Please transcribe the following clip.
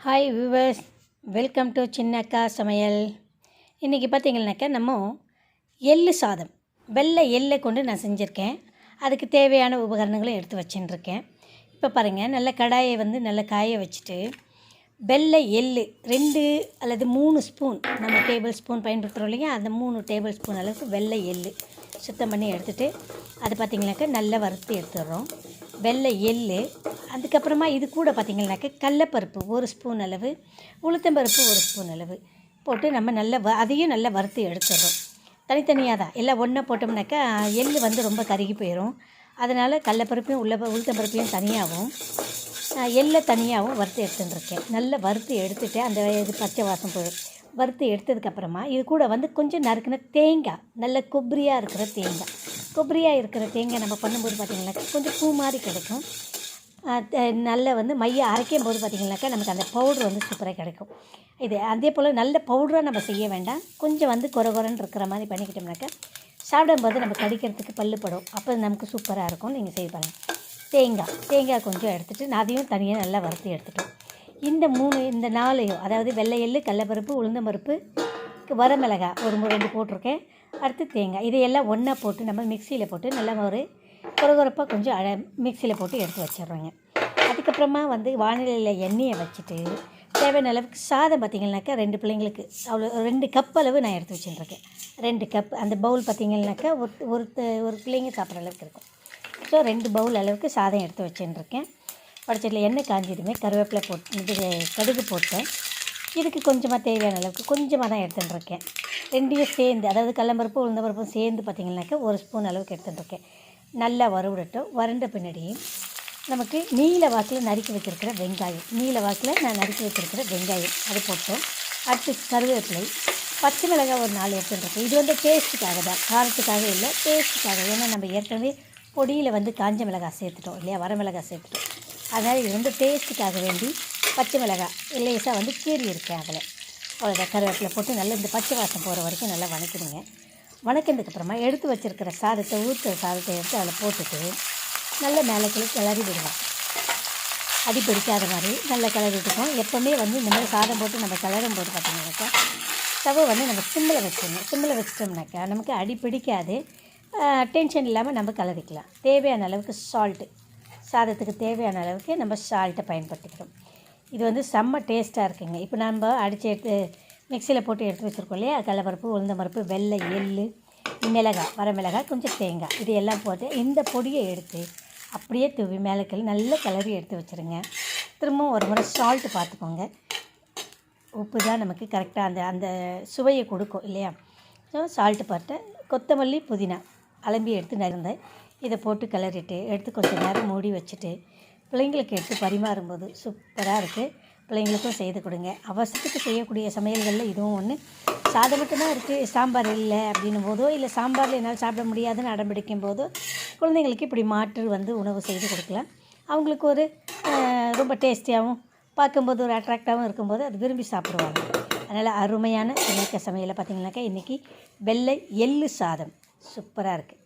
Hi viewers, welcome to சின்னக்கா சமையல். இன்றைக்கி பார்த்திங்கனாக்கா நம்ம எள்ளு சாதம், வெள்ளை எள்ளை கொண்டு நான் செஞ்சுருக்கேன். அதுக்கு தேவையான உபகரணங்களும் எடுத்து வச்சுட்டுருக்கேன். இப்போ பாருங்கள், நல்ல கடாயை நல்லா காய வச்சுட்டு வெள்ளை எள்ளு 2 அல்லது 3 ஸ்பூன், நம்ம டேபிள் ஸ்பூன் பயன்படுத்துகிறோம் இல்லையா, அந்த 3 டேபிள் ஸ்பூன் அளவுக்கு வெள்ளை எள்ளு சுத்தம் பண்ணி எடுத்துகிட்டு அது பார்த்திங்கனாக்கா நல்லா வறுத்து எடுத்துடுறோம். வெள்ளை எள்ளு, அதுக்கப்புறமா இது கூட பார்த்திங்கனாக்கா கடலைப்பருப்பு 1 ஸ்பூன் அளவு, உளுத்தம்பருப்பு 1 ஸ்பூன் அளவு போட்டு நம்ம நல்லா அதையும் நல்லா வறுத்து எடுத்துடுறோம். தனித்தனியாக தான் எல்லாம் ஒன்றா போட்டோம்னாக்கா எள்ளு ரொம்ப கருகி போயிடும். அதனால் கடலைப்பருப்பையும் உளுத்தம்பருப்பையும் தனியாகவும் எள்ளை தனியாகவும் வறுத்து எடுத்துட்டுருக்கேன். நல்லா வறுத்து எடுத்துகிட்டு அந்த இது பச்சை வாசம் போயிடும். வறுத்து எடுத்ததுக்கப்புறமா இது கூட கொஞ்சம் நறுக்கின தேங்காய், நல்ல கொಬ್ಬரியாக இருக்கிற தேங்காய், கொಬ್ಬரியாக இருக்கிற தேங்காய் நம்ம பண்ணும்போது பார்த்திங்கனாக்கா கொஞ்சம் பூ மாதிரி கிடைக்கும். நல்ல மையை அரைக்கும் போது பார்த்திங்கனாக்கா நமக்கு அந்த பவுட்ரு சூப்பராக கிடைக்கும். இது அதே போல் நல்ல பவுடராக நம்ம செய்ய வேண்டாம். கொஞ்சம் கொரன்னு இருக்கிற மாதிரி பண்ணிக்கிட்டோம்னாக்கா சாப்பிடும்போது நம்ம கடிக்கிறதுக்கு பல்லுப்படும். அப்போ நமக்கு சூப்பராக இருக்கும். நீங்கள் செய்ய பாருங்கள். தேங்காய் கொஞ்சம் எடுத்துகிட்டு நான் அதையும் தனியாக நல்லா வறுத்து எடுத்துட்டோம். இந்த 4 அதாவது வெள்ளை எள்ளு, கடலைப்பருப்பு, உளுந்தம்பருப்பு, வரமிளகாய் ஒரு 2 போட்டிருக்கேன். அடுத்து தேங்காய், இதையெல்லாம் ஒன்றா போட்டு நம்ம மிக்சியில் போட்டு நல்லா ஒரு கொரகொரப்பாக கொஞ்சம் மிக்சியில் போட்டு எடுத்து வச்சிடுறோங்க. அதுக்கப்புறமா வானிலையில் எண்ணெயை வச்சுட்டு தேவையான அளவுக்கு சாதம் பார்த்திங்கனாக்கா 2 பிள்ளைங்களுக்கு அவ்வளோ 2 கப் அளவு நான் எடுத்து வச்சுட்டுருக்கேன். 2 கப் அந்த பவுல் பார்த்திங்கனாக்கா ஒரு பிள்ளைங்க சாப்பிட்ற அளவுக்கு இருக்கும். ஸோ 2 பவுல் அளவுக்கு சாதம் எடுத்து வச்சுட்டுருக்கேன். படைச்சட்டில் எண்ணெய் காஞ்சதுமே கருவேப்பிலை போட்டு கடுகு போட்டேன். இதுக்கு கொஞ்சமாக தேவையான அளவுக்கு கொஞ்சமாக தான் எடுத்துட்டுருக்கேன். 2யும் சேர்ந்து, அதாவது கடலைப்பருப்பு உளுந்தம்பருப்பும் சேர்ந்து பார்த்திங்கனாக்கா 1 ஸ்பூன் அளவுக்கு எடுத்துட்டுருக்கேன். நல்லா வறுவிடட்டும். வறண்ட பின்னாடி நமக்கு நீல வாக்கில் நறுக்கி வச்சுருக்கிற வெங்காயம், நான் நறுக்கி வச்சுருக்கிற வெங்காயம் அது போட்டோம். அடுத்து கருவேப்பிலை, பச்சை மிளகாய் ஒரு 4 எடுத்துட்டுருக்கேன். இது டேஸ்ட்டுக்காக தான், காரத்துக்காக இல்லை, டேஸ்ட்டுக்காக. ஏன்னா நம்ம ஏற்கனவே பொடியில் காஞ்ச மிளகாய் சேர்த்துட்டோம் இல்லையா, வரமிளகாய் சேர்த்துட்டோம். அதனால் இது டேஸ்ட்டுக்காக வேண்டி பச்சை மிளகாய் லேசாக கீறி இருக்கேன். அதில் அவ்வளோதான். கருவேப்பிலை போட்டு நல்லா இந்த பச்சை வாசம் போகிற வரைக்கும் நல்லா வணக்கிடுங்க. வணக்கினதுக்கப்புறமா எடுத்து வச்சுருக்கிற சாதத்தை எடுத்து அதில் போட்டுட்டு நல்லா மேலே கிளறி விடுவோம். அடி பிடிக்காத மாதிரி நல்லா கிளறி விட்டுக்கோம். எப்போவுமே இந்த மாதிரி சாதம் போட்டு நம்ம கிளறும் போது பார்த்திங்கனாக்கா ஸ்டவ்வை நம்ம சிம்மில் வச்சிடணும். சிம்மில் வச்சிட்டோம்னாக்கா நமக்கு அடி பிடிக்காது. டென்ஷன் இல்லாமல் நம்ம கலரிக்கலாம். தேவையான அளவுக்கு சால்ட்டு, சாதத்துக்கு தேவையான அளவுக்கு நம்ம சால்ட்டை பயன்படுத்திக்கிறோம். இது செம்ம டேஸ்ட்டாக இருக்குங்க. இப்போ நம்ம அடித்து எடுத்து மிக்சியில் போட்டு எடுத்து வச்சுருக்கோம் இல்லையா, கடலைப்பருப்பு, உளுந்தம்பருப்பு, வெள்ளை எள்ளு, மிளகாய், வரமிளகாய், கொஞ்சம் தேங்காய், இது எல்லாம் போட்டு இந்த பொடியை எடுத்து அப்படியே தூவி மேலே நல்ல கிளறி எடுத்து வச்சுருங்க. திரும்பவும் ஒரு முறை சால்ட்டு பார்த்துக்கோங்க. உப்பு தான் நமக்கு கரெக்டாக அந்த சுவையை கொடுக்கும் இல்லையா. ஸோ சால்ட்டு போட்டு கொத்தமல்லி, புதினா அலம்பி எடுத்து நறுந்தேன். இதை போட்டு கிளறிட்டு எடுத்து கொஞ்சம் நேரம் மூடி வச்சுட்டு பிள்ளைங்களுக்கு எடுத்து பரிமாறும்போது சூப்பராக இருக்குது. பிள்ளைங்களுக்கும் செய்து கொடுங்க. அவசரத்துக்கு செய்யக்கூடிய சமையல்களில் இதுவும் ஒன்று. சாதம் மட்டும்தான் இருக்குது, சாம்பார் இல்லை அப்படின்னும் போதோ, இல்லை சாம்பாரில் என்னால் சாப்பிட முடியாதுன்னு அடம்பிடிக்கும் போதோ குழந்தைங்களுக்கு இப்படி மாற்று உணவு செய்து கொடுக்கலாம். அவங்களுக்கு ஒரு ரொம்ப டேஸ்டியாகவும் பார்க்கும்போது ஒரு அட்ராக்டாகவும் இருக்கும்போது அது விரும்பி சாப்பிடுவாங்க. அதனால் அருமையான சின்னக்க சமையலை பார்த்திங்கனாக்கா இன்றைக்கி வெள்ளை எள்ளு சாதம் சூப்பராக இருக்குது.